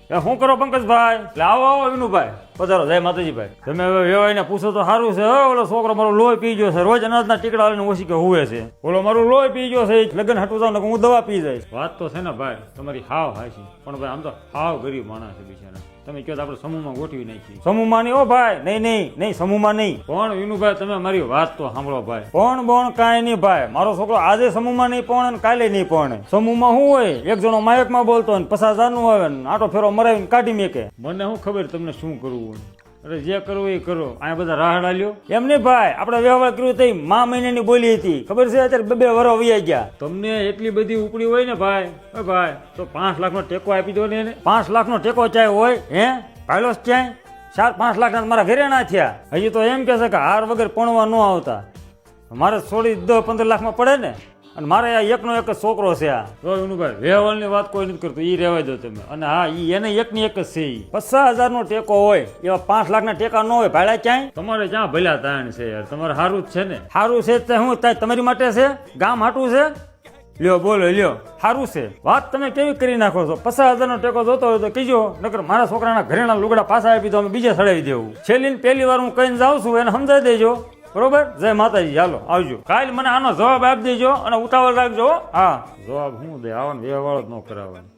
શું કરો પંકજભાઈ? એટલે આવો આવો વિનુભાઈ, પધારો. જય માતાજી ભાઈ. તમે હવે વેવાઈને પૂછો તો સારું છે. ઓલો છોકરો મારો લોહી પી ગયો છે, રોજ અનાજના ટીકડા લઈને ઓછી કે હુવે છે. ઓલો મારું લોહી પી ગયો છે, લગ્ન હટું જાવ ને હું દવા પી જઈશ. વાત તો છે ને ભાઈ તમારી હાવ હાચી, પણ ભાઈ આમ તો હાવ ગરીબ માણસ છે બિચારા. તમે કહો તો આપણે સમૂહમાં ગોઠવી નાખીએ. સમૂહમાં નહીં હો ભાઈ, નહીં સમૂહમાં નહીં. પણ વિનુભાઈ તમે મારી વાત તો સાંભળો ભાઈ. પણ કાંઈ નહીં ભાઈ, મારો છોકરો આજે સમૂહમાં નહીં પણ કાલે નહીં પણ. સમૂહમાં શું હોય, એક જણો માયકમાં બોલતો ને 50,000 આવે ને આટો ફેરો મરાવીને કાઢી મેકે. મને શું ખબર તમને શું કરવું? અરે જે કરવું એ કરો. અહીંયા બધા રાહડા લ્યો એમ નહીં ભાઈ. આપણે વ્યવહાર કર્યું તો મહિનાની બોલી હતી, ખબર છે? અત્યારે 2 વર્ષ વૈયા ગયા. તમને એટલી બધી ઉપડી હોય ને ભાઈ, ભાઈ તો 5 લાખનો ટેકો આપી દો ને. 5 લાખનો ટેકો ચાહે હોય હે ભાઈલોસ ક્યાંય 4-5 લાખ મારા ઘરે ના થયા. હજી તો એમ કે છે કે હાર વગર પણવા ન આવતા. મારે છોડી 10-15 લાખમાં પડે ને. અને મારે આ એકનો એક જ છોકરો છે. આ વિનુભાઈ વેવાળની વાત કોઈ નથી કરતું, એ રહેવા દો તમે. અને હા એને એકની એક જ છે. 50,000નો ટેકો હોય એવા 5 લાખના ટેકા ન હોય ભાડા ક્યાંય. તમારે ક્યાં ભલ્યા તાણ છે યાર, તમારે સારું જ છે ને. સારું છે તે હું તમારી માટે છે, ગામ હાટું છે. લ્યો બોલો લ્યો, સારું છે. વાત તમે કેવી કરી નાખો છો? 50,000નો ટેકો જોતો હોય તો કીજો, નકર મારા છોકરાના ઘરેના લુગડા પાછા આપી દો, અમે બીજે સડાવી દેવું. છેલ્લી પહેલી વાર હું કહીને જાઉં છું, એને સમજાવી દેજો. બરોબર? જય માતાજી. હાલો આવજો. કાલ મને આનો જવાબ આપી દેજો અને ઉતાવળ રાખજો. હા જવાબ શું દે, આવવાનો વ્યવહાર જ ન કરાવવાનો.